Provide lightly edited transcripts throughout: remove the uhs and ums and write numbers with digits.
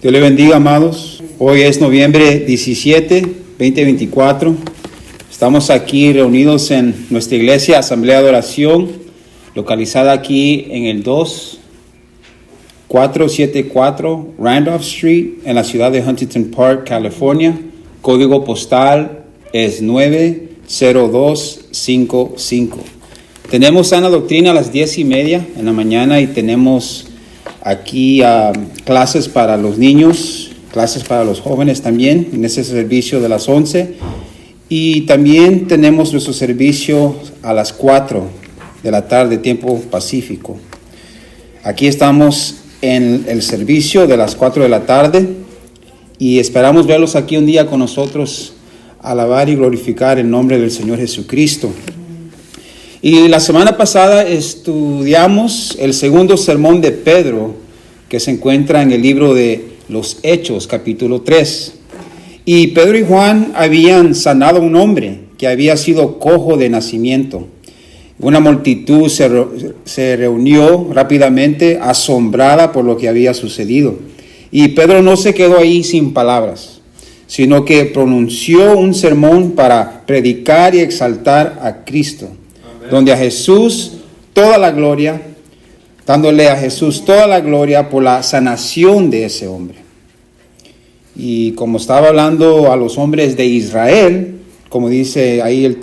Dios le bendiga, amados. Hoy es noviembre 17, 2024. Estamos aquí reunidos en nuestra iglesia, Asamblea de Oración, localizada aquí en el 2474 Randolph Street, en la ciudad de Huntington Park, California. Código postal es 90255. Tenemos sana doctrina a las 10:30 en la mañana y tenemos aquí clases para los niños, clases para los jóvenes también, en ese servicio de las 11. Y también tenemos nuestro servicio a las 4 de la tarde, tiempo pacífico. Aquí estamos en el servicio de las 4 de la tarde y esperamos verlos aquí un día con nosotros, alabar y glorificar el nombre del Señor Jesucristo. Y la semana pasada estudiamos el segundo sermón de Pedro, que se encuentra en el libro de los Hechos, capítulo 3. Y Pedro y Juan habían sanado a un hombre que había sido cojo de nacimiento. Una multitud se reunió rápidamente, asombrada por lo que había sucedido. Y Pedro no se quedó ahí sin palabras, sino que pronunció un sermón para predicar y exaltar a Cristo. Donde a Jesús toda la gloria, dándole a Jesús toda la gloria por la sanación de ese hombre. Y como estaba hablando a los hombres de Israel, como dice ahí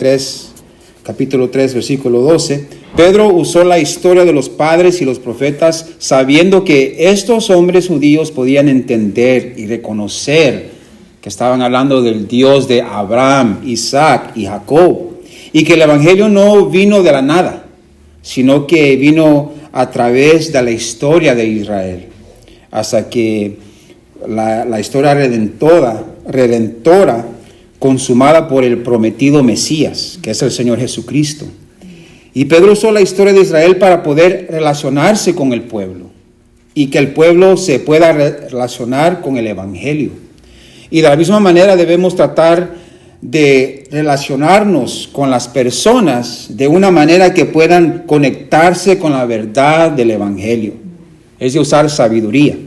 capítulo 3, versículo 12, Pedro usó la historia de los padres y los profetas, sabiendo que estos hombres judíos podían entender y reconocer que estaban hablando del Dios de Abraham, Isaac y Jacob. Y que el Evangelio no vino de la nada, sino que vino a través de la historia de Israel, hasta que la historia redentora, consumada por el prometido Mesías, que es el Señor Jesucristo. Y Pedro usó la historia de Israel para poder relacionarse con el pueblo, y que el pueblo se pueda relacionar con el Evangelio. Y de la misma manera debemos tratar de relacionarnos con las personas de una manera que puedan conectarse con la verdad del Evangelio. Es de usar sabiduría.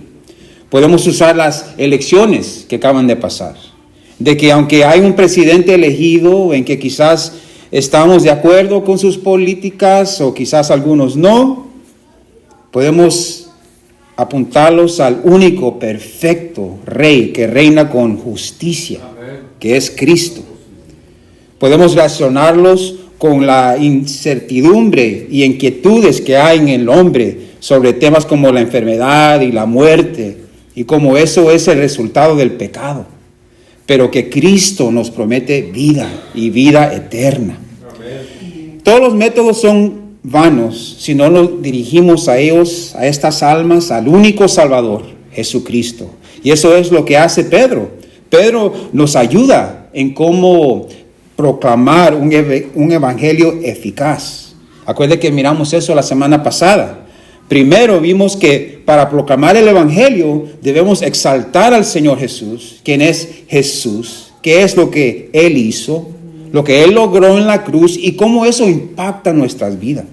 Podemos usar las elecciones que acaban de pasar. De que aunque hay un presidente elegido en que quizás estamos de acuerdo con sus políticas o quizás algunos no, podemos apuntarlos al único perfecto Rey que reina con justicia, que es Cristo. Podemos relacionarlos con la incertidumbre y inquietudes que hay en el hombre sobre temas como la enfermedad y la muerte, y como eso es el resultado del pecado, pero que Cristo nos promete vida y vida eterna. Amén. Todos los métodos son vanos si no nos dirigimos a ellos, a estas almas, al único Salvador, Jesucristo. Y eso es lo que hace Pedro. Pedro nos ayuda en cómo proclamar un evangelio eficaz. Acuérdense que miramos eso la semana pasada. Primero vimos que para proclamar el evangelio debemos exaltar al Señor Jesús, quien es Jesús, qué es lo que Él hizo, lo que Él logró en la cruz y cómo eso impacta nuestras vidas.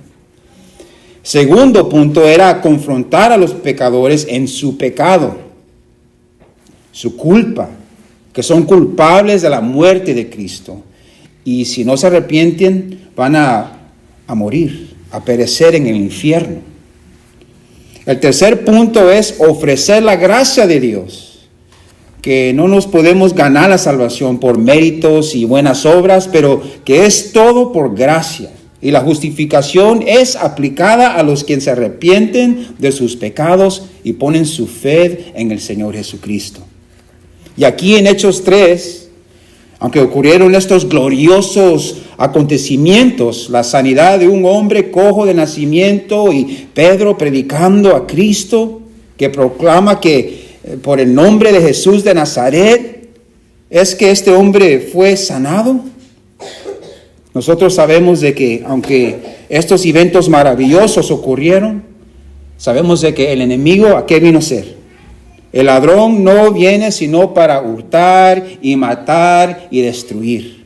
Segundo punto era confrontar a los pecadores en su pecado, su culpa, que son culpables de la muerte de Cristo. Y si no se arrepienten, van a morir, a perecer en el infierno. El tercer punto es ofrecer la gracia de Dios, que no nos podemos ganar la salvación por méritos y buenas obras, pero que es todo por gracia. Y la justificación es aplicada a los que se arrepienten de sus pecados y ponen su fe en el Señor Jesucristo. Y aquí en Hechos 3, aunque ocurrieron estos gloriosos acontecimientos, la sanidad de un hombre cojo de nacimiento y Pedro predicando a Cristo, que proclama que por el nombre de Jesús de Nazaret, es que este hombre fue sanado. Nosotros sabemos de que aunque estos eventos maravillosos ocurrieron, sabemos de que el enemigo, ¿a qué vino a ser? El ladrón no viene sino para hurtar y matar y destruir.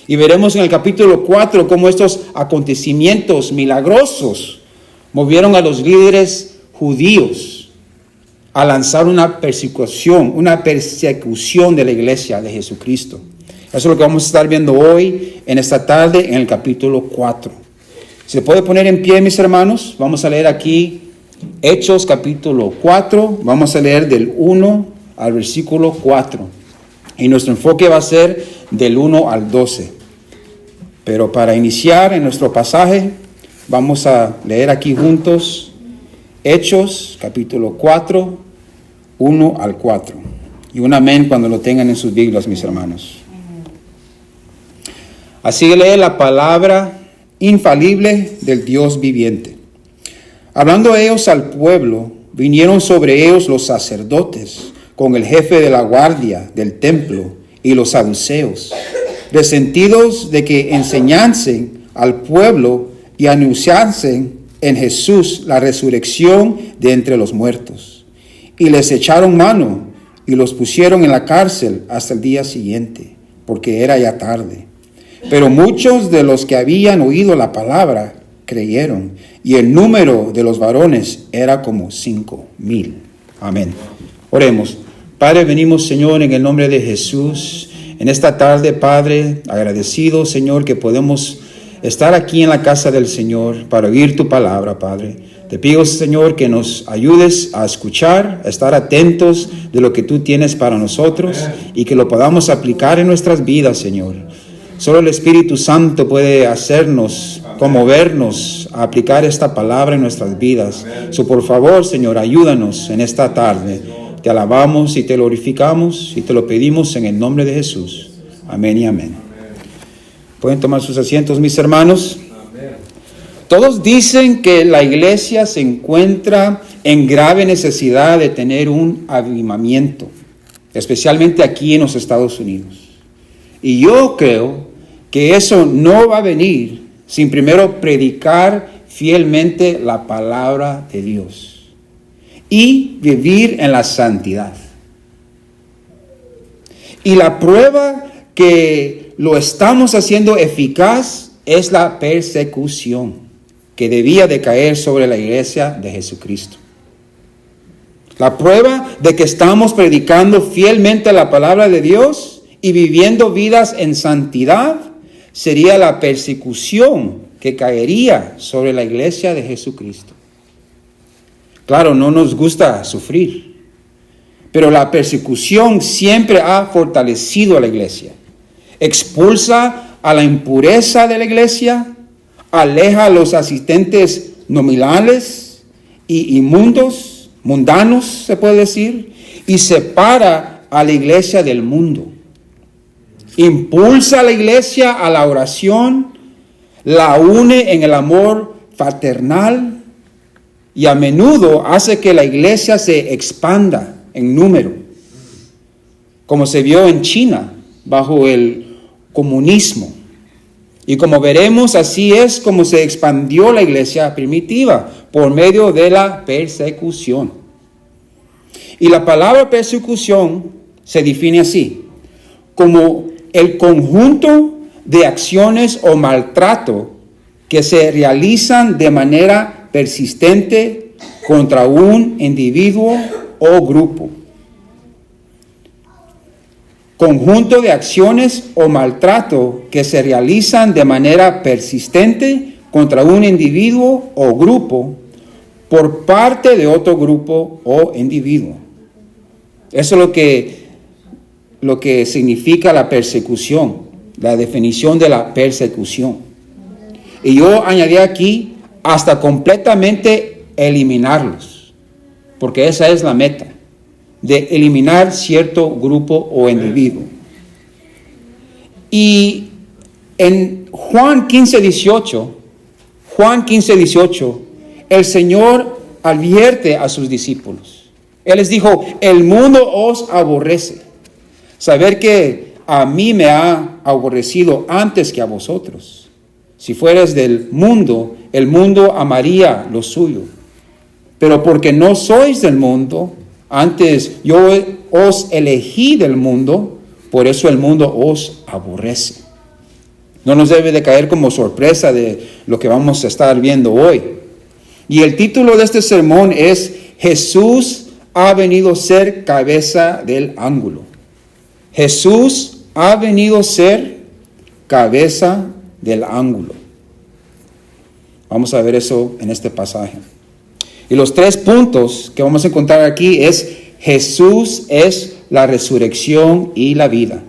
Y veremos en el capítulo 4 cómo estos acontecimientos milagrosos movieron a los líderes judíos a lanzar una persecución de la iglesia de Jesucristo. Eso es lo que vamos a estar viendo hoy, en esta tarde, en el capítulo 4. ¿Se puede poner en pie, mis hermanos? Vamos a leer aquí Hechos capítulo 4. Vamos a leer del 1 al versículo 4. Y nuestro enfoque va a ser del 1 al 12. Pero para iniciar en nuestro pasaje, vamos a leer aquí juntos Hechos capítulo 4, 1 al 4. Y un amén cuando lo tengan en sus Biblias, mis hermanos. Así lee la palabra infalible del Dios viviente. Hablando ellos al pueblo, vinieron sobre ellos los sacerdotes con el jefe de la guardia del templo y los saduceos, resentidos de que enseñasen al pueblo y anunciasen en Jesús la resurrección de entre los muertos. Y les echaron mano y los pusieron en la cárcel hasta el día siguiente, porque era ya tarde. Pero muchos de los que habían oído la palabra creyeron, y el número de los varones era como 5,000. Amén. Oremos. Padre, venimos, Señor, en el nombre de Jesús, en esta tarde, Padre, agradecido, Señor, que podemos estar aquí en la casa del Señor para oír tu palabra, Padre. Te pido, Señor, que nos ayudes a escuchar, a estar atentos de lo que tú tienes para nosotros y que lo podamos aplicar en nuestras vidas, Señor. Solo el Espíritu Santo puede hacernos, conmovernos a aplicar esta palabra en nuestras vidas. Por favor, Señor, ayúdanos en esta tarde. Te alabamos y te glorificamos y te lo pedimos en el nombre de Jesús. Amén y amén. ¿Pueden tomar sus asientos, mis hermanos? Todos dicen que la iglesia se encuentra en grave necesidad de tener un avivamiento, especialmente aquí en los Estados Unidos. Y yo creo que eso no va a venir sin primero predicar fielmente la palabra de Dios y vivir en la santidad. Y la prueba que lo estamos haciendo eficaz es la persecución que debía de caer sobre la iglesia de Jesucristo. La prueba de que estamos predicando fielmente la palabra de Dios y viviendo vidas en santidad sería la persecución que caería sobre la iglesia de Jesucristo. Claro, no nos gusta sufrir, pero la persecución siempre ha fortalecido a la iglesia. Expulsa a la impureza de la iglesia, aleja a los asistentes nominales y inmundos, mundanos se puede decir, y separa a la iglesia del mundo. Impulsa a la iglesia a la oración, la une en el amor fraternal y a menudo hace que la iglesia se expanda en número, como se vio en China bajo el comunismo. Y como veremos, así es como se expandió la iglesia primitiva, por medio de la persecución. Y la palabra persecución se define así, como el conjunto de acciones o maltrato que se realizan de manera persistente contra un individuo o grupo. Conjunto de acciones o maltrato que se realizan de manera persistente contra un individuo o grupo por parte de otro grupo o individuo. Eso es lo que significa la persecución, la definición de la persecución. Y yo añadí aquí hasta completamente eliminarlos, porque esa es la meta, de eliminar cierto grupo o individuo. Y en Juan 15:18, el Señor advierte a sus discípulos. Él les dijo, el mundo os aborrece. Saber que a mí me ha aborrecido antes que a vosotros. Si fueras del mundo, el mundo amaría lo suyo. Pero porque no sois del mundo, antes yo os elegí del mundo, por eso el mundo os aborrece. No nos debe de caer como sorpresa de lo que vamos a estar viendo hoy. Y el título de este sermón es Jesús ha venido a ser cabeza del ángulo. Jesús ha venido a ser cabeza del ángulo. Vamos a ver eso en este pasaje. Y los 3 puntos que vamos a encontrar aquí es: Jesús es la resurrección y la vida.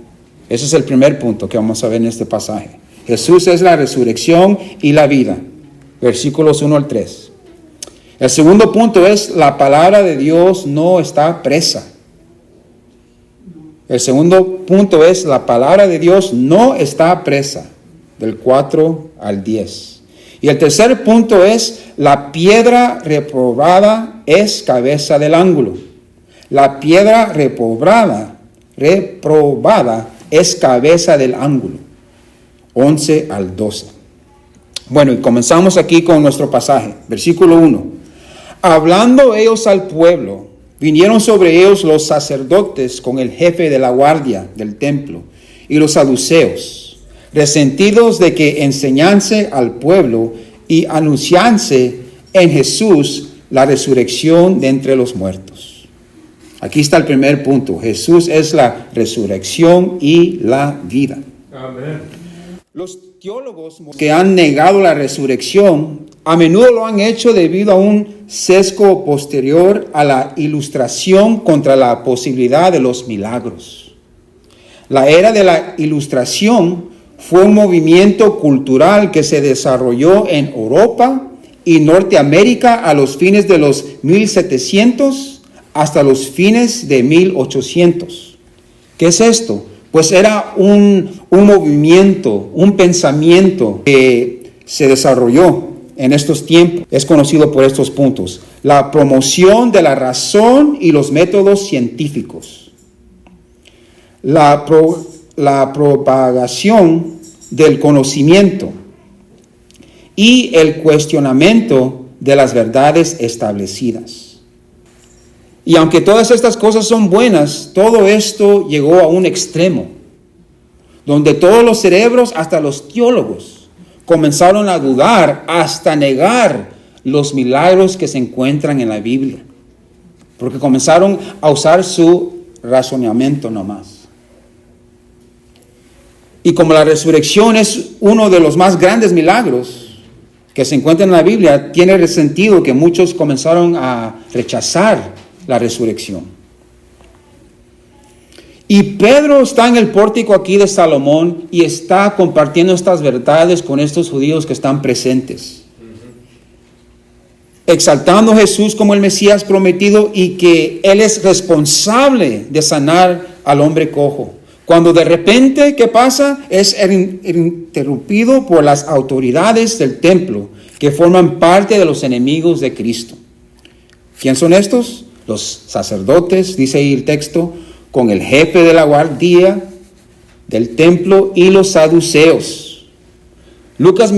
Ese es el primer punto que vamos a ver en este pasaje. Jesús es la resurrección y la vida. Versículos 1 al 3. El segundo punto es: la palabra de Dios no está presa. El segundo punto es: la palabra de Dios no está presa. Del 4 al 10. Y el tercer punto es: la piedra reprobada es cabeza del ángulo. La piedra reprobada es cabeza del ángulo. 11 al 12. Bueno, y comenzamos aquí con nuestro pasaje. Versículo 1. Hablando ellos al pueblo, vinieron sobre ellos los sacerdotes con el jefe de la guardia del templo y los saduceos, resentidos de que enseñase al pueblo y anunciase en Jesús la resurrección de entre los muertos. Aquí está el primer punto: Jesús es la resurrección y la vida. Amén. Los teólogos que han negado la resurrección a menudo lo han hecho debido a un sesgo posterior a la ilustración contra la posibilidad de los milagros. La era de la ilustración fue un movimiento cultural que se desarrolló en Europa y Norteamérica a los fines de los 1700 hasta los fines de 1800. ¿Qué es esto? Pues era un movimiento, un pensamiento que se desarrolló en estos tiempos. Es conocido por estos puntos: la promoción de la razón y los métodos científicos, la propagación del conocimiento y el cuestionamiento de las verdades establecidas. Y aunque todas estas cosas son buenas, todo esto llegó a un extremo, donde todos los cerebros, hasta los teólogos, comenzaron a dudar, hasta negar los milagros que se encuentran en la Biblia, porque comenzaron a usar su razonamiento nomás. Y como la resurrección es uno de los más grandes milagros que se encuentran en la Biblia, tiene sentido que muchos comenzaron a rechazar la resurrección. Y Pedro está en el pórtico aquí de Salomón y está compartiendo estas verdades con estos judíos que están presentes, exaltando a Jesús como el Mesías prometido y que Él es responsable de sanar al hombre cojo. Cuando de repente, ¿qué pasa? Es interrumpido por las autoridades del templo que forman parte de los enemigos de Cristo. ¿Quién son estos? Los sacerdotes, dice ahí el texto, con el jefe de la guardia del templo y los saduceos. Lucas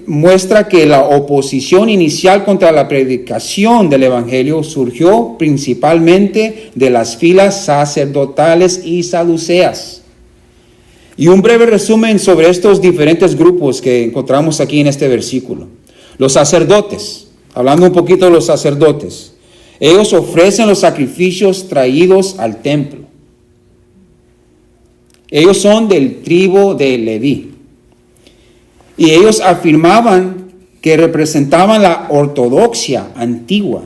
muestra que la oposición inicial contra la predicación del evangelio surgió principalmente de las filas sacerdotales y saduceas. Y un breve resumen sobre estos diferentes grupos que encontramos aquí en este versículo. Los sacerdotes, hablando un poquito de los sacerdotes, ellos ofrecen los sacrificios traídos al templo. Ellos son del tribu de Leví. Y ellos afirmaban que representaban la ortodoxia antigua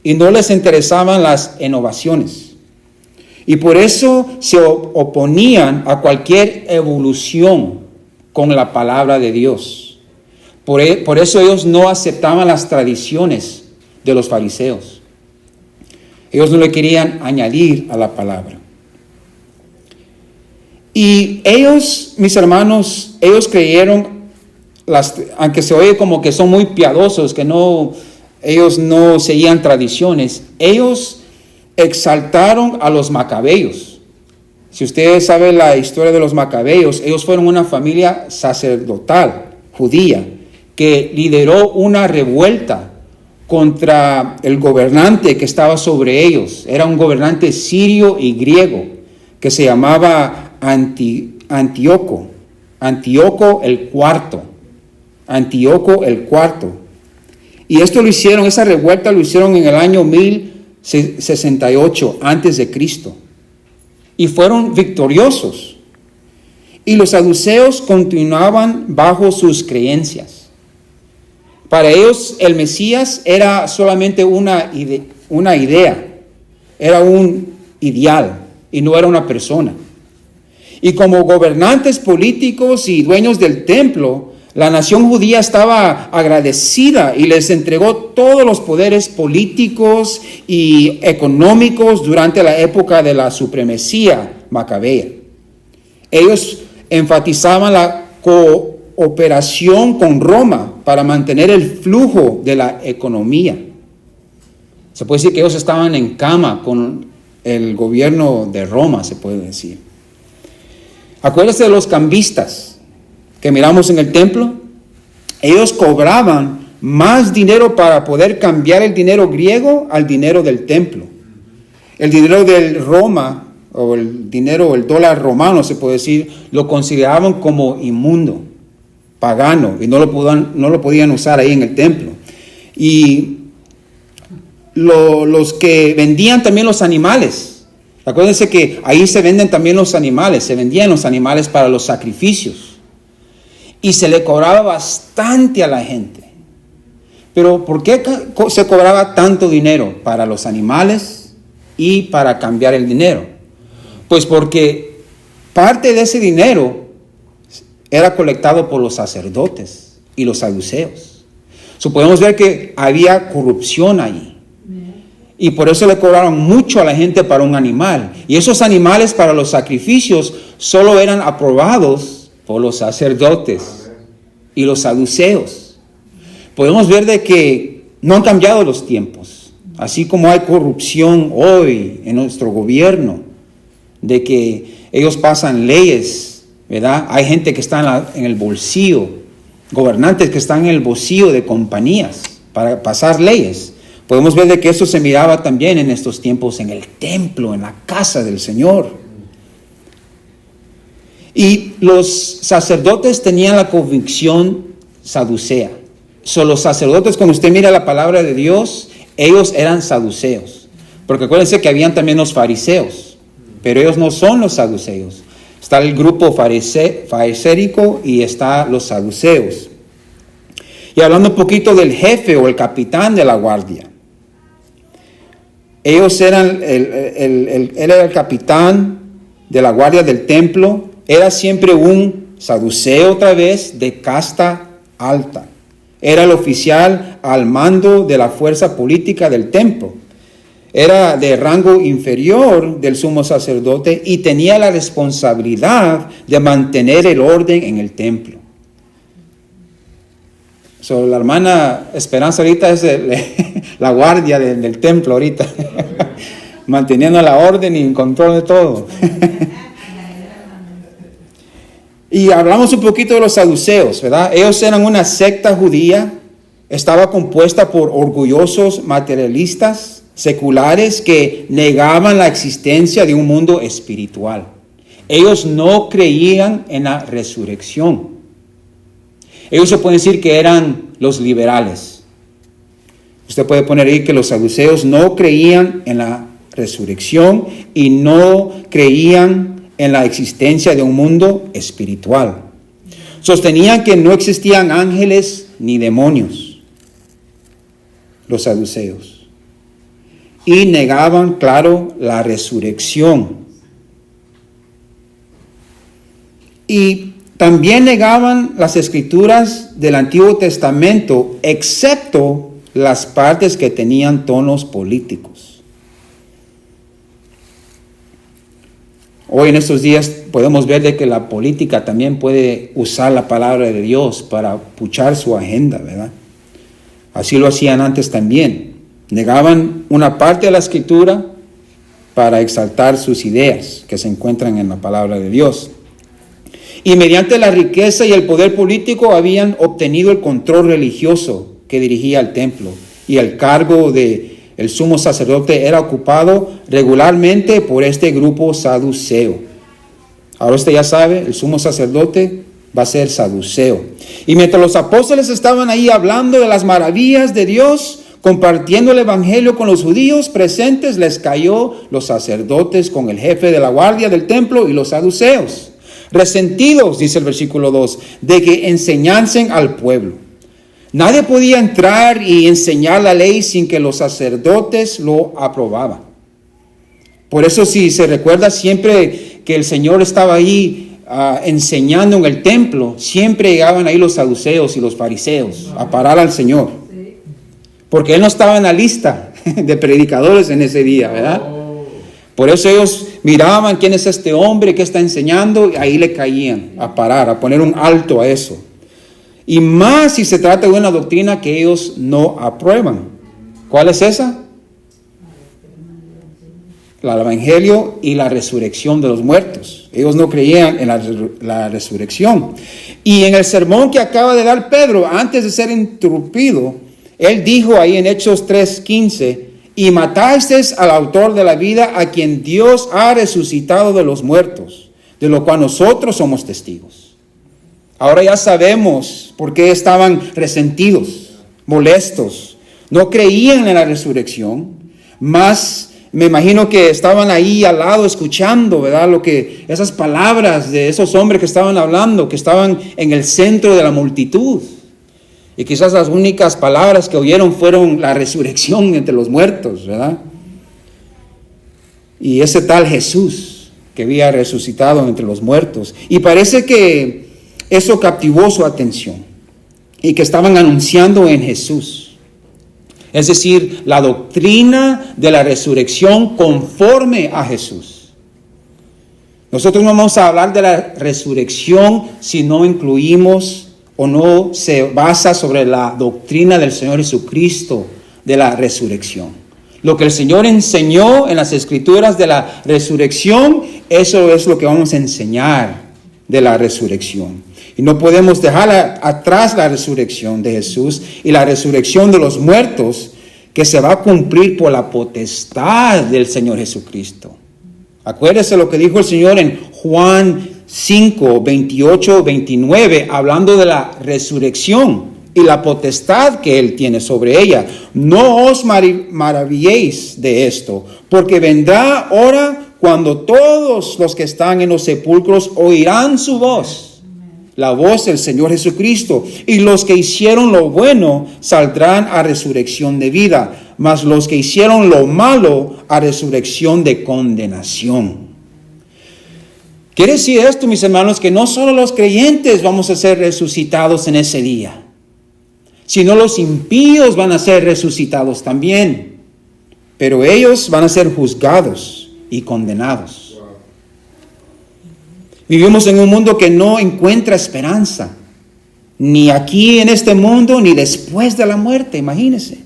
y no les interesaban las innovaciones. Y por eso se oponían a cualquier evolución con la palabra de Dios. Por eso ellos no aceptaban las tradiciones de los fariseos. Ellos no le querían añadir a la palabra. Y ellos, mis hermanos, ellos creyeron, aunque se oye como que son muy piadosos, que ellos no seguían tradiciones, ellos exaltaron a los macabeos. Si ustedes saben la historia de los macabeos, ellos fueron una familia sacerdotal judía que lideró una revuelta contra el gobernante que estaba sobre ellos. Era un gobernante sirio y griego que se llamaba Antíoco el Cuarto. Y esto esa revuelta lo hicieron en el año 1000 68 antes de Cristo y fueron victoriosos. Y los saduceos continuaban bajo sus creencias. Para ellos el Mesías era solamente una idea, era un ideal y no era una persona. Y como gobernantes políticos y dueños del templo, la nación judía estaba agradecida y les entregó todos los poderes políticos y económicos durante la época de la supremacía macabea. Ellos enfatizaban la cooperación con Roma para mantener el flujo de la economía. Se puede decir que ellos estaban en cama con el gobierno de Roma, se puede decir. Acuérdense de los cambistas que miramos en el templo. Ellos cobraban más dinero para poder cambiar el dinero griego al dinero del templo. El dinero del Roma, o el dólar romano, se puede decir, lo consideraban como inmundo, pagano, y no lo podían usar ahí en el templo. Y los que vendían también los animales, acuérdense que ahí se venden también los animales, se vendían los animales para los sacrificios. Y se le cobraba bastante a la gente. Pero ¿por qué se cobraba tanto dinero para los animales y para cambiar el dinero? Pues porque parte de ese dinero era colectado por los sacerdotes y los saduceos. Podemos ver que había corrupción ahí. Y por eso le cobraron mucho a la gente para un animal. Y esos animales para los sacrificios solo eran aprobados por los sacerdotes y los saduceos. Podemos ver de que no han cambiado los tiempos. Así como hay corrupción hoy en nuestro gobierno, de que ellos pasan leyes, ¿verdad? Hay gente que está en el bolsillo, gobernantes que están en el bolsillo de compañías para pasar leyes. Podemos ver de que eso se miraba también en estos tiempos en el templo, en la casa del Señor. Y los sacerdotes tenían la convicción saducea. Los sacerdotes, cuando usted mira la palabra de Dios, ellos eran saduceos. Porque acuérdense que habían también los fariseos, pero ellos no son los saduceos. Está el grupo fariseico y está los saduceos. Y hablando un poquito del jefe o el capitán de la guardia. Ellos eran, él era el capitán de la guardia del templo. Era siempre un saduceo otra vez de casta alta. Era el oficial al mando de la fuerza política del templo. Era de rango inferior del sumo sacerdote y tenía la responsabilidad de mantener el orden en el templo. La hermana Esperanza ahorita es la guardia del templo ahorita, manteniendo la orden y el control de todo. Y hablamos un poquito de los saduceos, ¿verdad? Ellos eran una secta judía, estaba compuesta por orgullosos materialistas seculares que negaban la existencia de un mundo espiritual. Ellos no creían en la resurrección. Ellos se puede decir que eran los liberales. Usted puede poner ahí que los saduceos no creían en la resurrección y no creían en la existencia de un mundo espiritual. Sostenían que no existían ángeles ni demonios, los saduceos. Y negaban, claro, la resurrección. Y también negaban las escrituras del Antiguo Testamento, excepto las partes que tenían tonos políticos. Hoy en estos días podemos ver de que la política también puede usar la palabra de Dios para puchar su agenda, ¿verdad? Así lo hacían antes también. Negaban una parte de la escritura para exaltar sus ideas que se encuentran en la palabra de Dios. Y mediante la riqueza y el poder político habían obtenido el control religioso que dirigía el templo. Y el cargo de el sumo sacerdote era ocupado regularmente por este grupo saduceo. Ahora usted ya sabe, el sumo sacerdote va a ser saduceo. Y mientras los apóstoles estaban ahí hablando de las maravillas de Dios, Compartiendo el evangelio con los judíos presentes, les cayó los sacerdotes con el jefe de la guardia del templo y los saduceos, resentidos, dice el versículo 2, de que enseñasen al pueblo. Nadie podía entrar y enseñar la ley sin que los sacerdotes lo aprobaban. Por eso, si se recuerda, siempre que el Señor estaba ahí enseñando en el templo, siempre llegaban ahí los saduceos y los fariseos a parar al Señor. Porque Él no estaba en la lista de predicadores en ese día, ¿verdad? Por eso ellos miraban quién es este hombre que está enseñando, y ahí le caían a parar, a poner un alto a eso. Y más si se trata de una doctrina que ellos no aprueban. ¿Cuál es esa? El evangelio y la resurrección de los muertos. Ellos no creían en la resurrección. Y en el sermón que acaba de dar Pedro, antes de ser interrumpido, él dijo ahí en Hechos 3:15, y matasteis al autor de la vida, a quien Dios ha resucitado de los muertos, de lo cual nosotros somos testigos. Ahora ya sabemos por qué estaban resentidos, molestos, no creían en la resurrección, más me imagino que estaban ahí al lado escuchando, ¿verdad? Esas palabras de esos hombres que estaban hablando, que estaban en el centro de la multitud. Y quizás las únicas palabras que oyeron fueron la resurrección entre los muertos, ¿verdad? Y ese tal Jesús que había resucitado entre los muertos. Y parece que eso captivó su atención. Y que estaban anunciando en Jesús. Es decir, la doctrina de la resurrección conforme a Jesús. Nosotros no vamos a hablar de la resurrección si no incluimos o no se basa sobre la doctrina del Señor Jesucristo de la resurrección. Lo que el Señor enseñó en las Escrituras de la resurrección, eso es lo que vamos a enseñar de la resurrección. Y no podemos dejar atrás la resurrección de Jesús y la resurrección de los muertos, que se va a cumplir por la potestad del Señor Jesucristo. Acuérdese lo que dijo el Señor en Juan 5, 28, 29, hablando de la resurrección y la potestad que Él tiene sobre ella. No os maravilléis de esto, porque vendrá hora cuando todos los que están en los sepulcros oirán su voz, la voz del Señor Jesucristo, y los que hicieron lo bueno saldrán a resurrección de vida, mas los que hicieron lo malo a resurrección de condenación. Quiere decir esto, mis hermanos, que no solo los creyentes vamos a ser resucitados en ese día, sino los impíos van a ser resucitados también, pero ellos van a ser juzgados y condenados. Vivimos en un mundo que no encuentra esperanza, ni aquí en este mundo, ni después de la muerte, imagínense.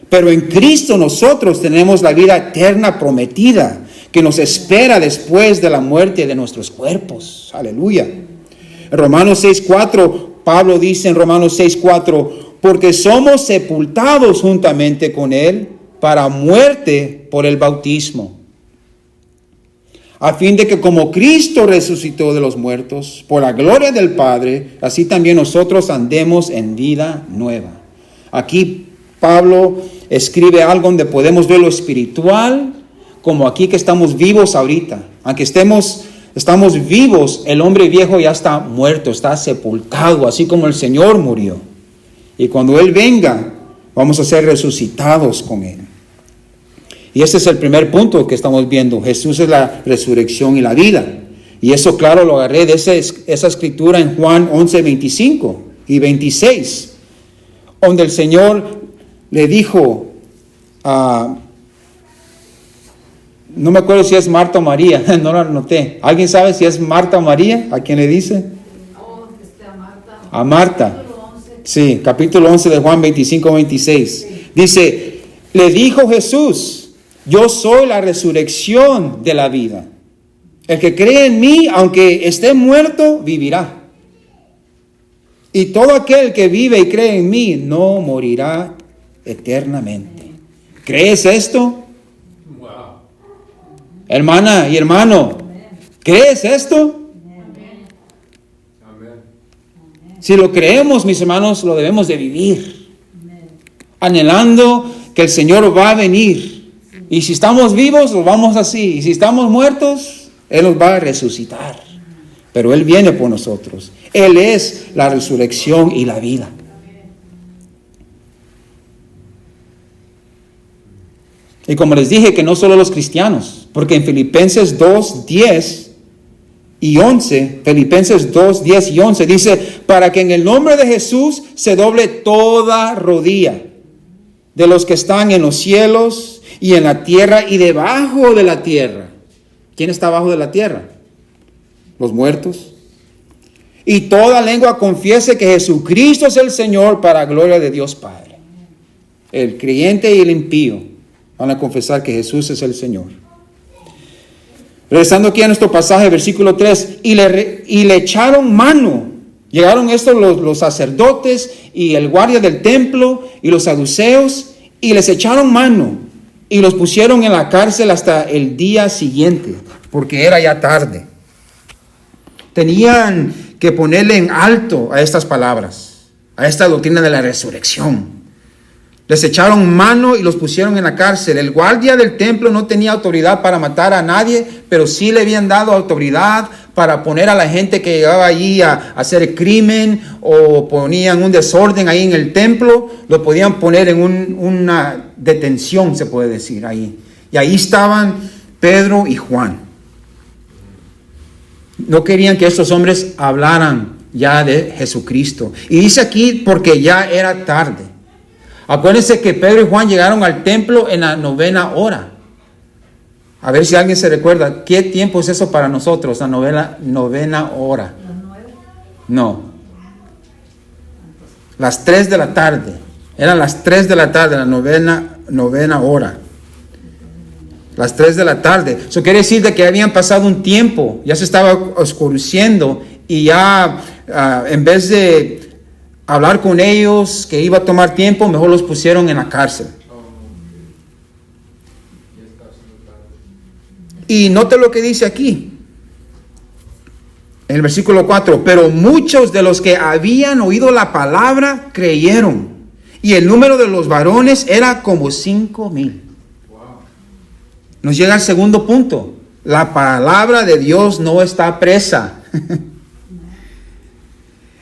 Pero en Cristo nosotros tenemos la vida eterna prometida, que nos espera después de la muerte de nuestros cuerpos. Aleluya. En Romanos 6:4, Pablo dice en Romanos 6:4, porque somos sepultados juntamente con Él para muerte por el bautismo, a fin de que como Cristo resucitó de los muertos por la gloria del Padre, así también nosotros andemos en vida nueva. Aquí Pablo escribe algo donde podemos ver lo espiritual, como aquí que estamos vivos ahorita. Aunque estamos vivos, el hombre viejo ya está muerto, está sepultado, así como el Señor murió. Y cuando Él venga, vamos a ser resucitados con Él. Y ese es el primer punto que estamos viendo. Jesús es la resurrección y la vida. Y eso, claro, lo agarré de esa escritura en Juan 11, 25 y 26, donde el Señor le dijo a... no me acuerdo si es Marta o María, no lo anoté. ¿Alguien sabe si es Marta o María? ¿A quién le dice? A Marta. Sí, capítulo 11 de Juan 25-26. Dice, le dijo Jesús, yo soy la resurrección de la vida. El que cree en mí, aunque esté muerto, vivirá. Y todo aquel que vive y cree en mí, no morirá eternamente. ¿Crees esto? Hermana y hermano, ¿crees esto? Si lo creemos, mis hermanos, lo debemos de vivir. anhelando que el Señor va a venir. Y si estamos vivos, nos vamos así. Y si estamos muertos, Él nos va a resucitar. Pero Él viene por nosotros. Él es la resurrección y la vida. Y como les dije, que no solo los cristianos, porque en Filipenses 2, 10 y 11, Filipenses 2, 10 y 11 dice, para que en el nombre de Jesús se doble toda rodilla de los que están en los cielos y en la tierra y debajo de la tierra. ¿Quién está abajo de la tierra? Los muertos. Y toda lengua confiese que Jesucristo es el Señor para gloria de Dios Padre. El creyente y el impío van a confesar que Jesús es el Señor. Regresando aquí a nuestro pasaje, versículo 3, y le echaron mano. Llegaron estos los sacerdotes y el guardia del templo y los saduceos y les echaron mano y los pusieron en la cárcel hasta el día siguiente, porque era ya tarde. Tenían que ponerle en alto a estas palabras, a esta doctrina de la resurrección. Les echaron mano y los pusieron en la cárcel. El guardia del templo no tenía autoridad para matar a nadie, pero sí le habían dado autoridad para poner a la gente que llegaba allí a hacer el crimen o ponían un desorden ahí en el templo, lo podían poner en una detención, se puede decir, ahí. Y ahí estaban Pedro y Juan. No querían que estos hombres hablaran ya de Jesucristo. Y dice aquí porque ya era tarde. Acuérdense que Pedro y Juan llegaron al templo en la 9ª hora. A ver si alguien se recuerda. ¿Qué tiempo es eso para nosotros? La 9ª hora. No. Las 3 de la tarde. Eran las 3 de la tarde, la novena hora. Las 3 de la tarde. Eso quiere decir de que habían pasado un tiempo. Ya se estaba oscureciendo. Y ya en vez de hablar con ellos, que iba a tomar tiempo, mejor los pusieron en la cárcel. Y note lo que dice aquí, en el versículo 4, pero muchos de los que habían oído la palabra creyeron, y el número de los varones era como 5,000. Nos llega al segundo punto, la palabra de Dios no está presa.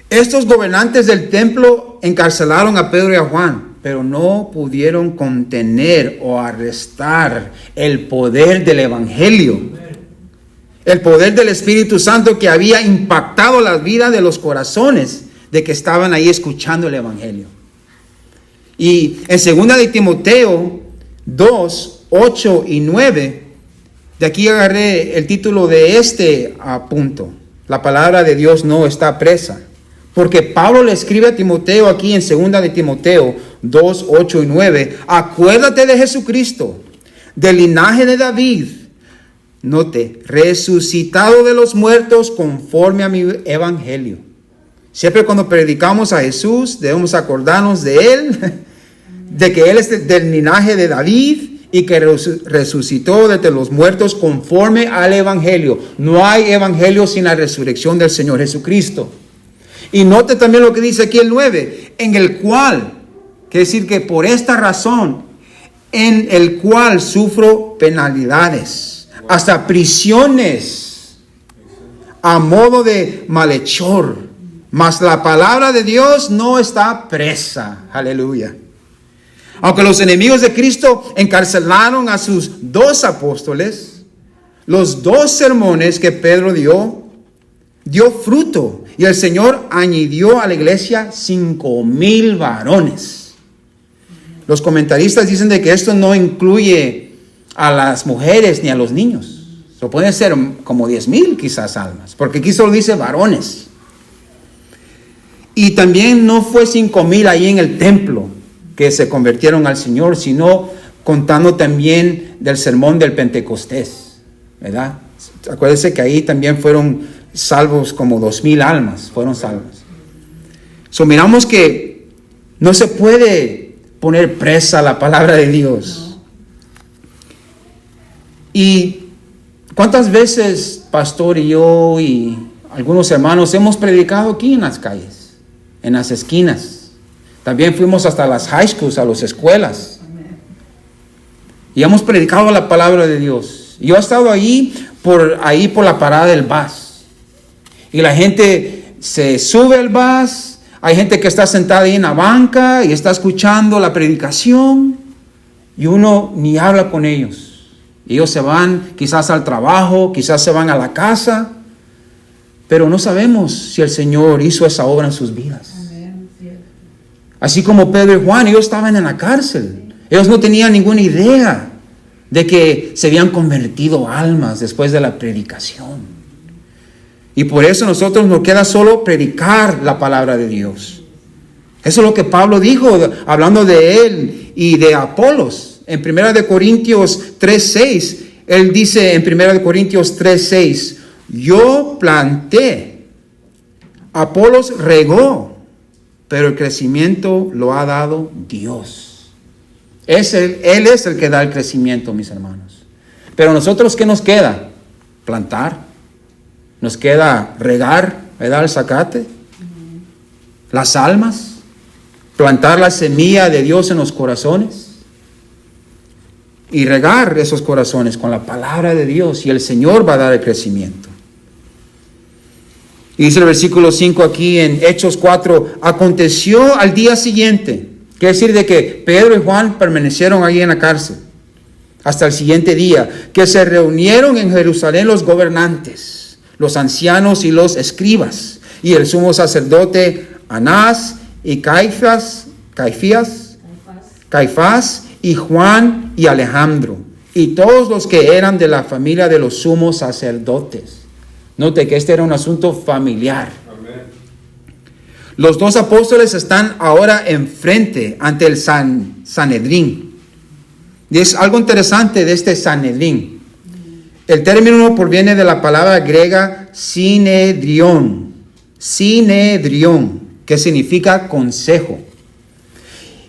Estos gobernantes del templo encarcelaron a Pedro y a Juan, pero no pudieron contener o arrestar el poder del Evangelio. El poder del Espíritu Santo que había impactado la vida de los corazones de que estaban ahí escuchando el Evangelio. Y en 2 de Timoteo 2, 8 y 9, de aquí agarré el título de este punto. La palabra de Dios no está presa. Porque Pablo le escribe a Timoteo aquí en 2 de Timoteo 2, 8 y 9. Acuérdate de Jesucristo, del linaje de David. Note, resucitado de los muertos conforme a mi evangelio. Siempre cuando predicamos a Jesús debemos acordarnos de Él, de que Él es del linaje de David y que resucitó de los muertos conforme al evangelio. No hay evangelio sin la resurrección del Señor Jesucristo. Y note también lo que dice aquí el 9, en el cual, quiere decir que por esta razón, en el cual sufro penalidades, hasta prisiones, a modo de malhechor, mas la palabra de Dios no está presa. Aleluya. Aunque los enemigos de Cristo encarcelaron a sus 2 apóstoles, los 2 sermones que Pedro dio fruto. Y el Señor añadió a la iglesia 5,000 varones. Los comentaristas dicen de que esto no incluye a las mujeres ni a los niños. Lo pueden ser como 10,000 quizás almas, porque aquí solo dice varones. Y también no fue 5,000 ahí en el templo que se convirtieron al Señor, sino contando también del sermón del Pentecostés, ¿verdad? Acuérdense que ahí también fueron salvos como 2,000 almas, fueron salvas. Miramos que no se puede poner presa la palabra de Dios. Y cuántas veces pastor y yo y algunos hermanos hemos predicado aquí en las calles, en las esquinas, También fuimos hasta las high schools, a las escuelas. Y hemos predicado la palabra de Dios. Yo he estado ahí por la parada del bus. Y la gente se sube al bus. Hay gente que está sentada ahí en la banca y está escuchando la predicación. Y uno ni habla con ellos. Ellos se van quizás al trabajo, quizás se van a la casa. Pero no sabemos si el Señor hizo esa obra en sus vidas. Así como Pedro y Juan, ellos estaban en la cárcel. Ellos no tenían ninguna idea de que se habían convertido almas después de la predicación. Y por eso a nosotros nos queda solo predicar la palabra de Dios. Eso es lo que Pablo dijo, hablando de él y de Apolos. En 1 Corintios 3:6, él dice en 1 Corintios 3:6, yo planté, Apolos regó, pero el crecimiento lo ha dado Dios. Él es el que da el crecimiento, mis hermanos. Pero nosotros, ¿qué nos queda? Plantar. Nos queda regar, ¿verdad? El zacate. Las almas. Plantar la semilla de Dios en los corazones. Y regar esos corazones con la palabra de Dios. Y el Señor va a dar el crecimiento. Y dice el versículo 5 aquí en Hechos 4, aconteció al día siguiente. Quiere decir de que Pedro y Juan permanecieron ahí en la cárcel hasta el siguiente día, que se reunieron en Jerusalén los gobernantes, los ancianos y los escribas, y el sumo sacerdote Anás y Caifás y Juan y Alejandro, y todos los que eran de la familia de los sumos sacerdotes. Note que este era un asunto familiar. Amén. Los dos apóstoles están ahora enfrente ante el Sanedrín. Y es algo interesante de este Sanedrín. El término proviene de la palabra griega sinedrión, que significa consejo.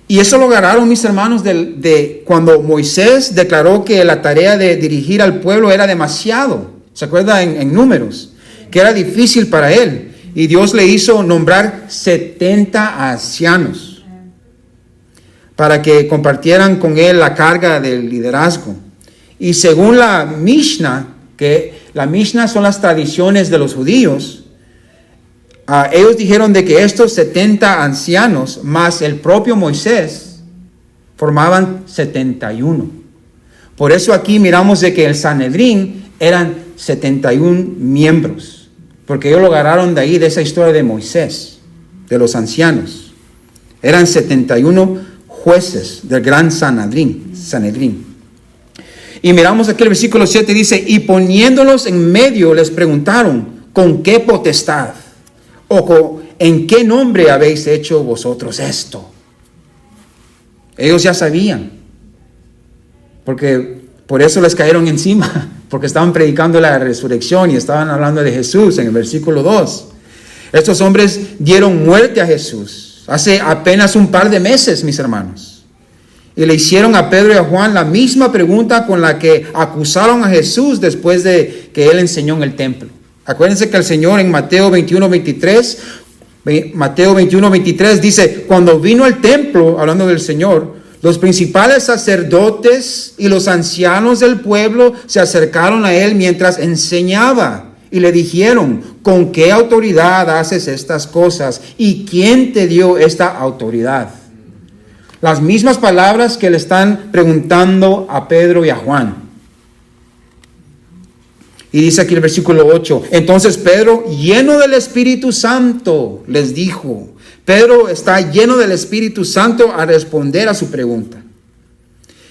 Y eso lo agarraron, mis hermanos, de cuando Moisés declaró que la tarea de dirigir al pueblo era demasiado. ¿Se acuerda en Números? Que era difícil para él. Y Dios le hizo nombrar 70 ancianos para que compartieran con él la carga del liderazgo. Y según la Mishnah, que la Mishnah son las tradiciones de los judíos, ellos dijeron de que estos 70 ancianos más el propio Moisés formaban 71. Por eso aquí miramos de que el Sanedrín eran 71 miembros, porque ellos lo agarraron de ahí, de esa historia de Moisés, de los ancianos. Eran 71 jueces del gran Sanedrín. Y miramos aquí el versículo 7, dice, y poniéndolos en medio les preguntaron, ¿con qué potestad? O ¿en qué nombre habéis hecho vosotros esto? Ellos ya sabían, porque por eso les cayeron encima, porque estaban predicando la resurrección y estaban hablando de Jesús en el versículo 2. Estos hombres dieron muerte a Jesús hace apenas un par de meses, mis hermanos. Y le hicieron a Pedro y a Juan la misma pregunta con la que acusaron a Jesús después de que él enseñó en el templo. Acuérdense que el Señor en Mateo 21:23 dice, cuando vino al templo, hablando del Señor, los principales sacerdotes y los ancianos del pueblo se acercaron a él mientras enseñaba y le dijeron, ¿con qué autoridad haces estas cosas? ¿Y quién te dio esta autoridad? Las mismas palabras que le están preguntando a Pedro y a Juan. Y dice aquí el versículo 8, entonces Pedro, lleno del Espíritu Santo, les dijo. Pedro está lleno del Espíritu Santo a responder a su pregunta.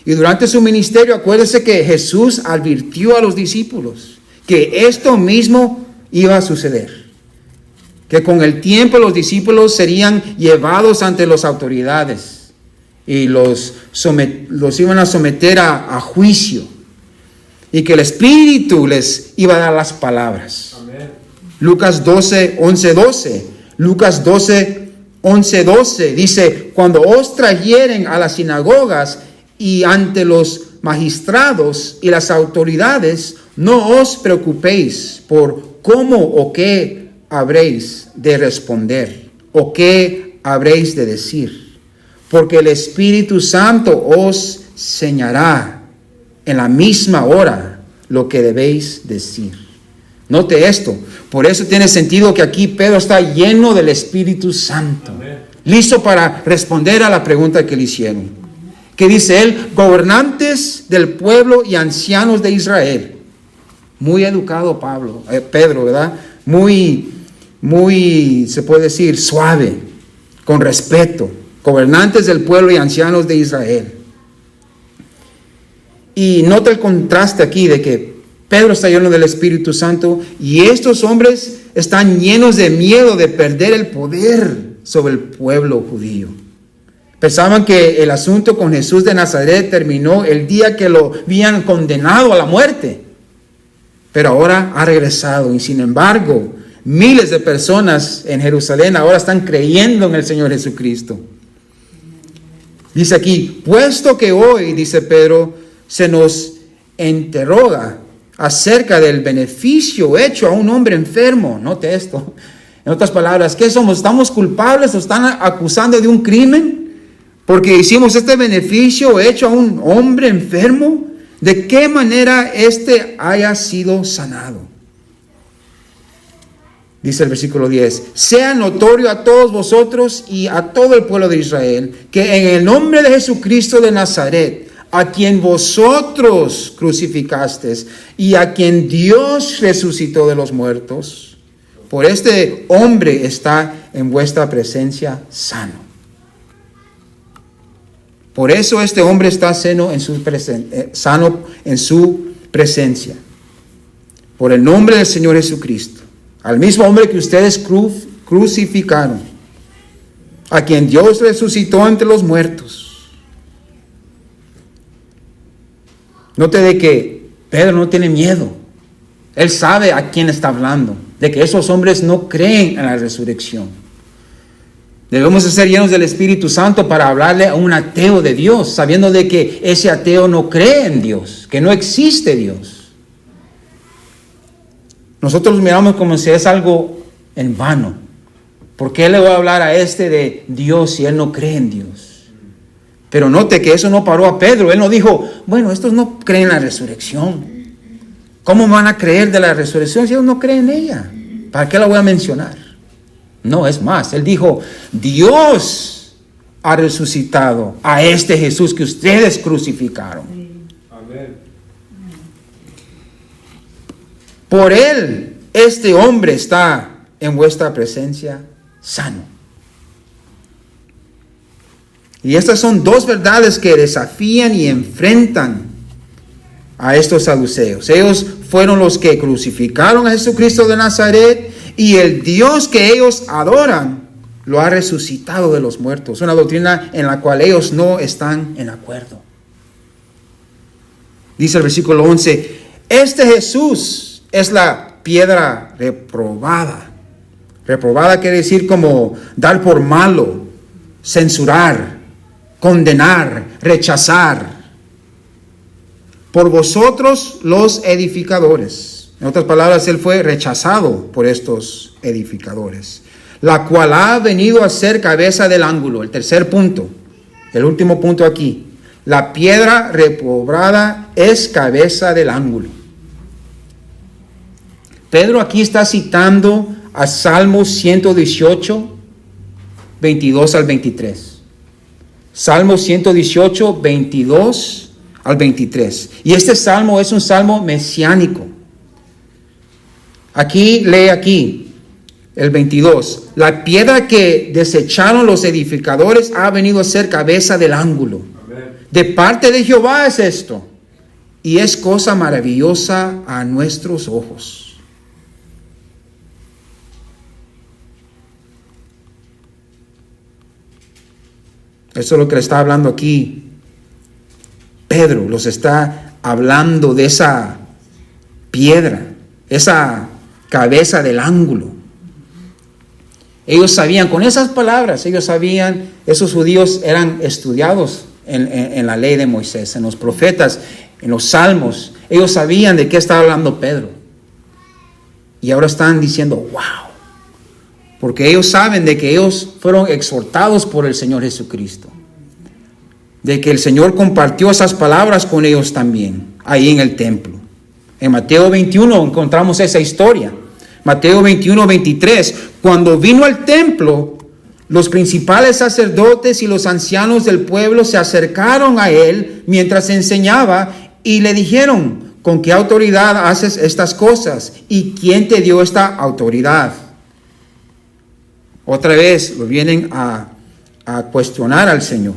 Y durante su ministerio, acuérdense que Jesús advirtió a los discípulos que esto mismo iba a suceder. Que con el tiempo los discípulos serían llevados ante las autoridades y los iban a someter a juicio. Y que el Espíritu les iba a dar las palabras. Amén. Lucas 11:12. Lucas 11:12 dice, cuando os trajeren a las sinagogas y ante los magistrados y las autoridades, no os preocupéis por cómo o qué habréis de responder o qué habréis de decir. porque el Espíritu Santo os señalará en la misma hora lo que debéis decir. Note esto. Por eso tiene sentido que aquí Pedro está lleno del Espíritu Santo. Amén. Listo para responder a la pregunta que le hicieron. Que dice él, gobernantes del pueblo y ancianos de Israel. Muy educado Pedro, ¿verdad? Muy, se puede decir, suave, con respeto. Gobernantes del pueblo y ancianos de Israel. Y nota el contraste aquí de que Pedro está lleno del Espíritu Santo y estos hombres están llenos de miedo de perder el poder sobre el pueblo judío. Pensaban que el asunto con Jesús de Nazaret terminó el día que lo habían condenado a la muerte. Pero ahora ha regresado y sin embargo, miles de personas en Jerusalén ahora están creyendo en el Señor Jesucristo. Dice aquí, puesto que hoy, dice Pedro, se nos interroga acerca del beneficio hecho a un hombre enfermo. Note esto. En otras palabras, ¿qué somos? ¿Estamos culpables o están acusando de un crimen? Porque hicimos este beneficio hecho a un hombre enfermo. ¿De qué manera éste haya sido sanado? Dice el versículo 10, sea notorio a todos vosotros y a todo el pueblo de Israel, que en el nombre de Jesucristo de Nazaret, a quien vosotros crucificasteis y a quien Dios resucitó de los muertos, por este hombre está en vuestra presencia sano. Por eso este hombre está sano en su presencia. Por el nombre del Señor Jesucristo. Al mismo hombre que ustedes crucificaron. A quien Dios resucitó entre los muertos. Note de que Pedro no tiene miedo. Él sabe a quién está hablando. De que esos hombres no creen en la resurrección. Debemos de ser llenos del Espíritu Santo para hablarle a un ateo de Dios, sabiendo de que ese ateo no cree en Dios, que no existe Dios. Nosotros miramos como si es algo en vano. ¿Por qué le voy a hablar a este de Dios si él no cree en Dios? Pero note que eso no paró a Pedro. Él no dijo, bueno, estos no creen en la resurrección. ¿Cómo van a creer de la resurrección si ellos no creen en ella? ¿Para qué la voy a mencionar? No, es más, él dijo, Dios ha resucitado a este Jesús que ustedes crucificaron. Amén. Por él, este hombre está en vuestra presencia sano. Y estas son dos verdades que desafían y enfrentan a estos saduceos. Ellos fueron los que crucificaron a Jesucristo de Nazaret. Y el Dios que ellos adoran lo ha resucitado de los muertos. Una doctrina en la cual ellos no están en acuerdo. Dice el versículo 11, este Jesús es la piedra reprobada. Reprobada quiere decir como dar por malo, censurar, condenar, rechazar. Por vosotros los edificadores. En otras palabras, él fue rechazado por estos edificadores, la cual ha venido a ser cabeza del ángulo. El tercer punto, el último punto aquí. La piedra reprobada es cabeza del ángulo. Pedro aquí está citando a Salmo 118, 22 al 23. Salmo 118, 22 al 23. Y este salmo es un salmo mesiánico. Lee aquí el 22. La piedra que desecharon los edificadores ha venido a ser cabeza del ángulo. Amén. De parte de Jehová es esto, y es cosa maravillosa a nuestros ojos. Eso es lo que le está hablando aquí Pedro. Los está hablando de esa piedra, esa cabeza del ángulo. Ellos sabían, con esas palabras, esos judíos eran estudiados en la ley de Moisés, en los profetas, en los salmos. Ellos sabían de qué estaba hablando Pedro. Y ahora están diciendo, wow. Porque ellos saben de que ellos fueron exhortados por el Señor Jesucristo. de que el Señor compartió esas palabras con ellos también, ahí en el templo. En Mateo 21 encontramos esa historia. Mateo 21, 23. Cuando vino al templo, los principales sacerdotes y los ancianos del pueblo se acercaron a él mientras enseñaba y le dijeron: ¿con qué autoridad haces estas cosas? ¿Y quién te dio esta autoridad? Otra vez lo vienen a cuestionar al Señor.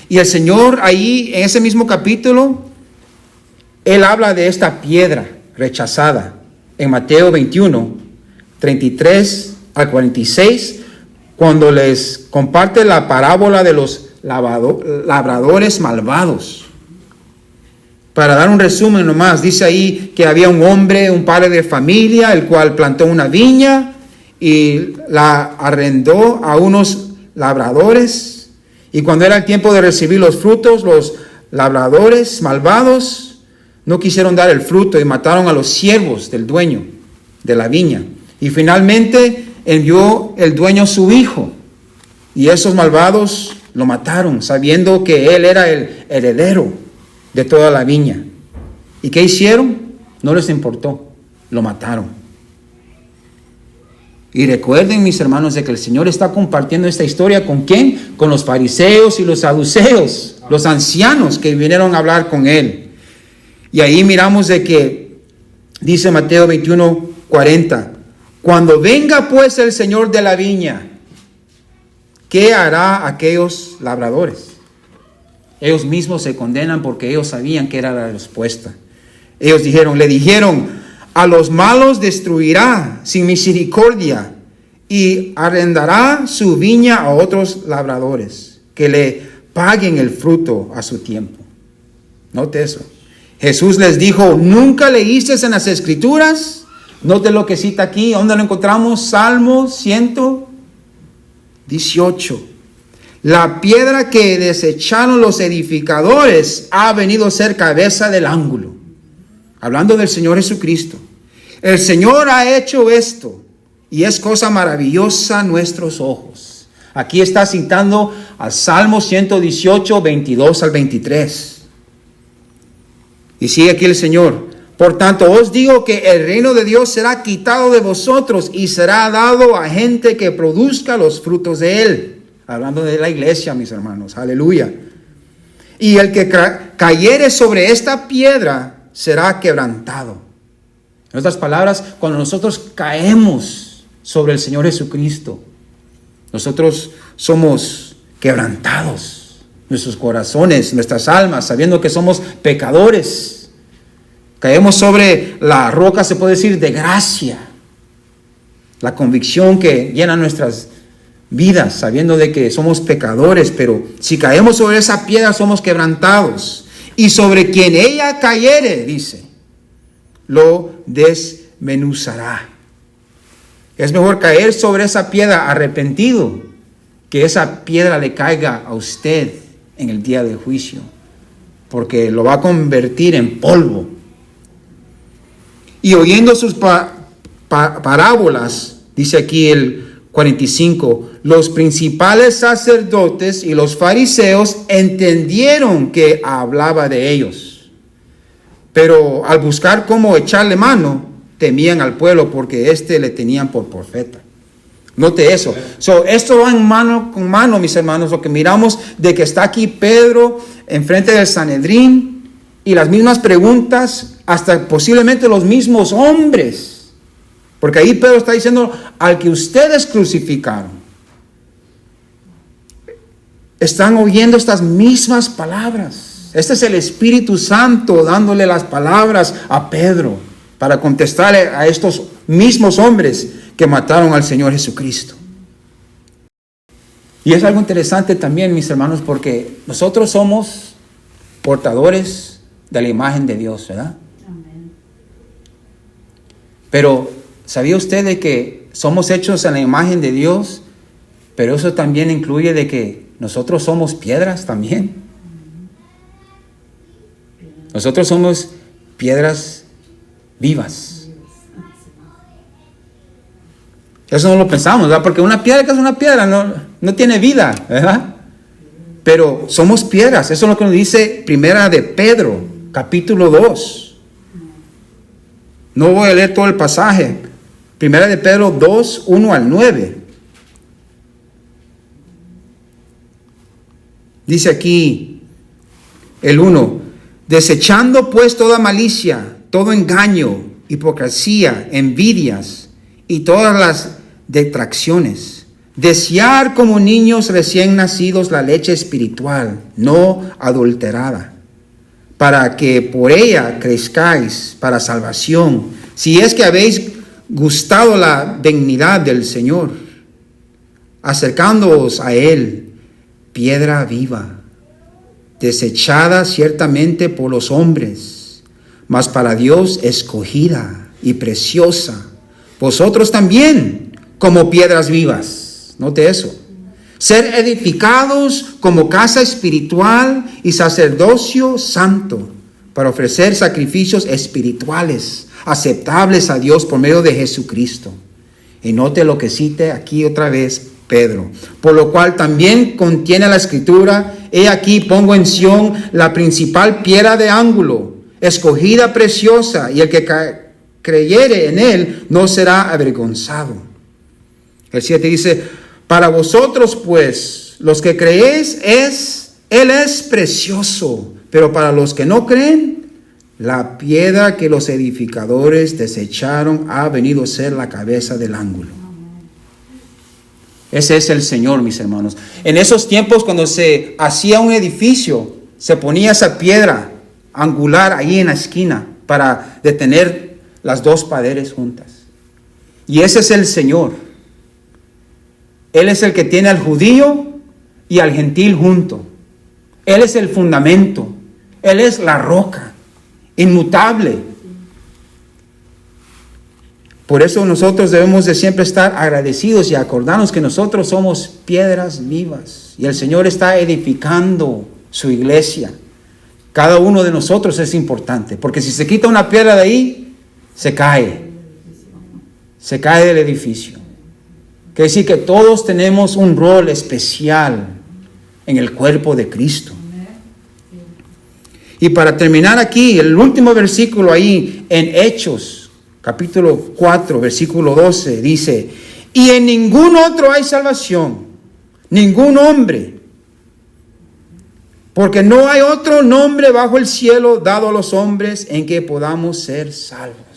Y el Señor ahí, en ese mismo capítulo, Él habla de esta piedra rechazada. En Mateo 21, 33 al 46, cuando les comparte la parábola de los labradores malvados. Para dar un resumen nomás, dice ahí que había un hombre, un padre de familia, el cual plantó una viña y la arrendó a unos labradores. Y cuando era el tiempo de recibir los frutos, los labradores malvados no quisieron dar el fruto y mataron a los siervos del dueño de la viña. Y finalmente envió el dueño su hijo. Y esos malvados lo mataron, sabiendo que él era el heredero de toda la viña. ¿Y qué hicieron? No les importó, lo mataron. Y recuerden, mis hermanos, de que el Señor está compartiendo esta historia ¿con quién? Con los fariseos y los saduceos, los ancianos que vinieron a hablar con él. Y ahí miramos de que dice Mateo 21, 40, cuando venga pues el Señor de la viña, ¿qué hará aquellos labradores? Ellos mismos se condenan porque ellos sabían que era la respuesta. Ellos le dijeron, a los malos destruirá sin misericordia y arrendará su viña a otros labradores que le paguen el fruto a su tiempo. Note eso. Jesús les dijo, ¿nunca leíste en las Escrituras? Note lo que cita aquí. ¿Dónde lo encontramos? Salmo 118. La piedra que desecharon los edificadores ha venido a ser cabeza del ángulo. Hablando del Señor Jesucristo. El Señor ha hecho esto y es cosa maravillosa a nuestros ojos. Aquí está citando al Salmo 118, 22 al 23. Y sigue aquí el Señor. Por tanto, os digo que el reino de Dios será quitado de vosotros y será dado a gente que produzca los frutos de él. Hablando de la iglesia, mis hermanos. Aleluya. Y el que cayere sobre esta piedra será quebrantado. En otras palabras, cuando nosotros caemos sobre el Señor Jesucristo, nosotros somos quebrantados. Nuestros corazones, nuestras almas, sabiendo que somos pecadores. Caemos sobre la roca, se puede decir, de gracia. La convicción que llena nuestras vidas, sabiendo de que somos pecadores, pero si caemos sobre esa piedra somos quebrantados. Y sobre quien ella cayere, dice, lo desmenuzará. Es mejor caer sobre esa piedra arrepentido que esa piedra le caiga a usted en el día del juicio, porque lo va a convertir en polvo. Y oyendo sus parábolas, dice aquí el 45, los principales sacerdotes y los fariseos entendieron que hablaba de ellos. Pero al buscar cómo echarle mano, temían al pueblo porque le tenían por profeta. Note eso. Esto va en mano con mano, mis hermanos, lo que miramos de que está aquí Pedro enfrente del Sanedrín y las mismas preguntas, hasta posiblemente los mismos hombres. Porque ahí Pedro está diciendo, al que ustedes crucificaron. Están oyendo estas mismas palabras. Este es el Espíritu Santo dándole las palabras a Pedro para contestarle a estos mismos hombres que mataron al Señor Jesucristo. Y es algo interesante también, mis hermanos, porque nosotros somos portadores de la imagen de Dios, ¿verdad? Amén. Pero, ¿sabía usted de que somos hechos en la imagen de Dios? Pero eso también incluye de que nosotros somos piedras también. Nosotros somos piedras vivas. Eso no lo pensamos, ¿verdad? Porque una piedra que es una piedra no tiene vida, ¿verdad? Pero somos piedras. Eso es lo que nos dice Primera de Pedro, capítulo 2. No voy a leer todo el pasaje. Primera de Pedro 2, 1 al 9. Dice aquí el 1. Desechando pues toda malicia, todo engaño, hipocresía, envidias y todas las detracciones. Desear como niños recién nacidos la leche espiritual, no adulterada, para que por ella crezcáis para salvación, si es que habéis gustado la benignidad del Señor, acercándoos a Él, piedra viva, desechada ciertamente por los hombres, mas para Dios escogida y preciosa. Vosotros también, como piedras vivas. Note eso. Ser edificados como casa espiritual y sacerdocio santo, para ofrecer sacrificios espirituales aceptables a Dios por medio de Jesucristo. Y note lo que cite aquí otra vez Pedro. Por lo cual también contiene la escritura: he aquí pongo en Sión la principal piedra de ángulo, escogida, preciosa, y el que creyere en él no será avergonzado. El 7 dice: para vosotros pues, los que creéis, él es precioso, pero para los que no creen, la piedra que los edificadores desecharon ha venido a ser la cabeza del ángulo. Ese es el Señor, mis hermanos. En esos tiempos, cuando se hacía un edificio, se ponía esa piedra angular ahí en la esquina para detener las dos paredes juntas. Y ese es el Señor. Él es el que tiene al judío y al gentil junto. Él es el fundamento. Él es la roca, inmutable. Por eso nosotros debemos de siempre estar agradecidos y acordarnos que nosotros somos piedras vivas. Y el Señor está edificando su iglesia. Cada uno de nosotros es importante, porque si se quita una piedra de ahí, se cae. Se cae del edificio. Quiere decir que todos tenemos un rol especial en el cuerpo de Cristo. Y para terminar aquí, el último versículo ahí en Hechos, capítulo 4, versículo 12, dice: y en ningún otro hay salvación, ningún hombre, porque no hay otro nombre bajo el cielo dado a los hombres en que podamos ser salvos.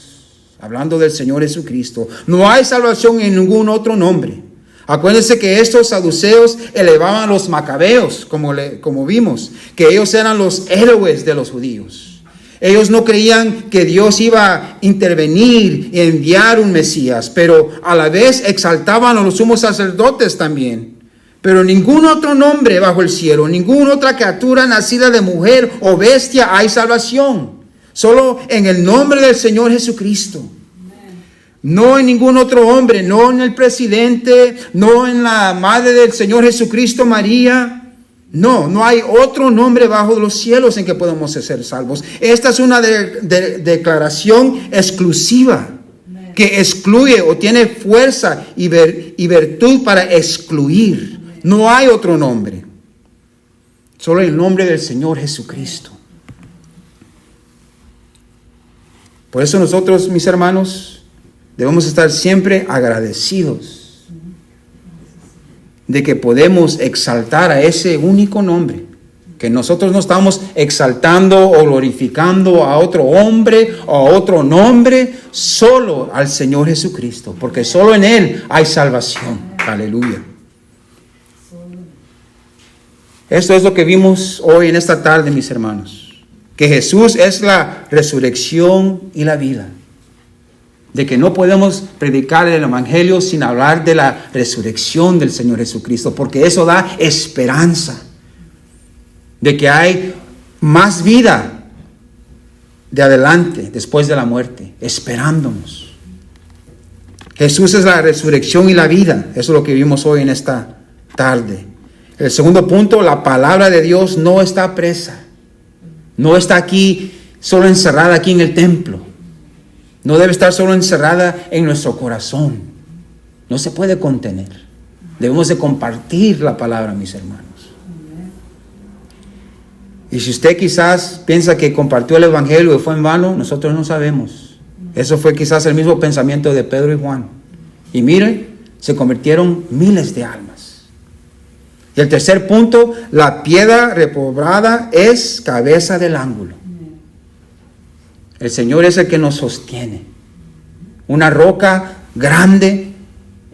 Hablando del Señor Jesucristo. No hay salvación en ningún otro nombre. Acuérdense que estos saduceos elevaban a los macabeos, como vimos, que ellos eran los héroes de los judíos. Ellos no creían que Dios iba a intervenir y enviar un Mesías, pero a la vez exaltaban a los sumos sacerdotes también. Pero ningún otro nombre bajo el cielo, ninguna otra criatura nacida de mujer o bestia hay salvación. Solo en el nombre del Señor Jesucristo. No en ningún otro hombre, no en el presidente, no en la madre del Señor Jesucristo, María. No hay otro nombre bajo los cielos en que podamos ser salvos. Esta es una declaración exclusiva que excluye o tiene fuerza y virtud para excluir. No hay otro nombre. Solo el nombre del Señor Jesucristo. Por eso nosotros, mis hermanos, debemos estar siempre agradecidos de que podemos exaltar a ese único nombre. Que nosotros no estamos exaltando o glorificando a otro hombre o a otro nombre, solo al Señor Jesucristo, porque solo en Él hay salvación. Aleluya. Esto es lo que vimos hoy en esta tarde, mis hermanos. Que Jesús es la resurrección y la vida. De que no podemos predicar el Evangelio sin hablar de la resurrección del Señor Jesucristo, porque eso da esperanza. De que hay más vida de adelante, después de la muerte, esperándonos. Jesús es la resurrección y la vida. Eso es lo que vimos hoy en esta tarde. El segundo punto, la palabra de Dios no está presa. No está aquí, solo encerrada aquí en el templo. No debe estar solo encerrada en nuestro corazón. No se puede contener. Debemos de compartir la palabra, mis hermanos. Y si usted quizás piensa que compartió el evangelio y fue en vano, nosotros no sabemos. Eso fue quizás el mismo pensamiento de Pedro y Juan. Y mire, se convirtieron miles de almas. Y el tercer punto, la piedra repobrada es cabeza del ángulo. El Señor es el que nos sostiene. Una roca grande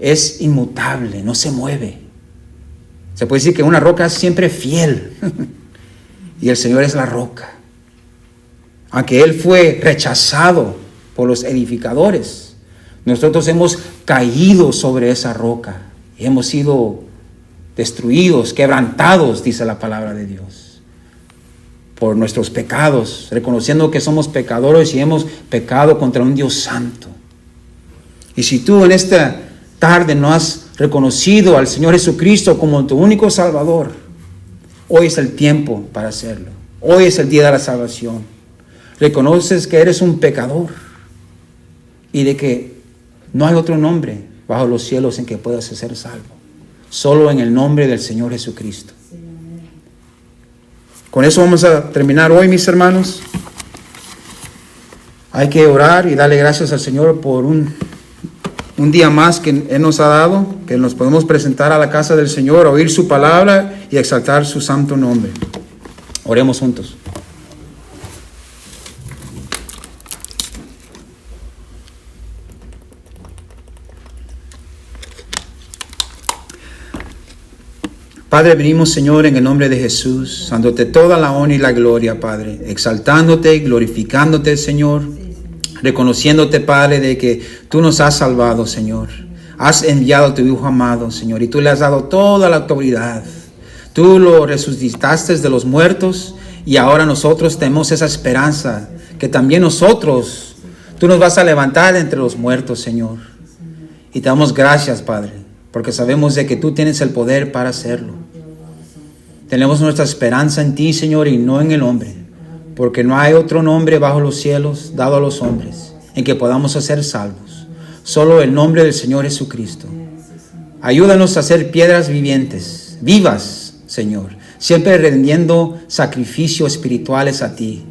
es inmutable, no se mueve. Se puede decir que una roca es siempre fiel. Y el Señor es la roca. Aunque Él fue rechazado por los edificadores, nosotros hemos caído sobre esa roca. Y hemos sido destruidos, quebrantados, dice la palabra de Dios, por nuestros pecados, reconociendo que somos pecadores y hemos pecado contra un Dios santo. Y si tú en esta tarde no has reconocido al Señor Jesucristo como tu único Salvador, hoy es el tiempo para hacerlo. Hoy es el día de la salvación. Reconoces que eres un pecador y de que no hay otro nombre bajo los cielos en que puedas ser salvo. Solo en el nombre del Señor Jesucristo. Con eso vamos a terminar hoy, mis hermanos. Hay que orar y darle gracias al Señor por un día más que Él nos ha dado, que nos podemos presentar a la casa del Señor, oír su palabra y exaltar su santo nombre. Oremos juntos. Padre, venimos, Señor, en el nombre de Jesús, dándote toda la honra y la gloria, Padre, exaltándote y glorificándote, Señor, reconociéndote, Padre, de que tú nos has salvado, Señor. Has enviado a tu Hijo amado, Señor, y tú le has dado toda la autoridad. Tú lo resucitaste de los muertos y ahora nosotros tenemos esa esperanza que también nosotros, tú nos vas a levantar entre los muertos, Señor. Y te damos gracias, Padre, porque sabemos de que tú tienes el poder para hacerlo. Tenemos nuestra esperanza en ti, Señor, y no en el hombre, porque no hay otro nombre bajo los cielos dado a los hombres en que podamos ser salvos. Solo el nombre del Señor Jesucristo. Ayúdanos a ser piedras vivientes, vivas, Señor, siempre rendiendo sacrificios espirituales a ti,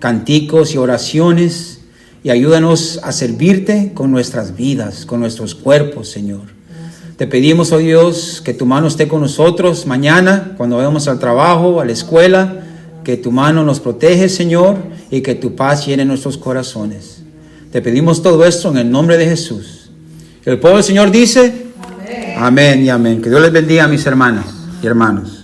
cánticos y oraciones, y ayúdanos a servirte con nuestras vidas, con nuestros cuerpos, Señor. Te pedimos, oh Dios, que tu mano esté con nosotros mañana, cuando vayamos al trabajo, a la escuela, que tu mano nos protege, Señor, y que tu paz llene nuestros corazones. Te pedimos todo esto en el nombre de Jesús. El pueblo del Señor dice, amén, amén y amén. Que Dios les bendiga a mis hermanas y hermanos.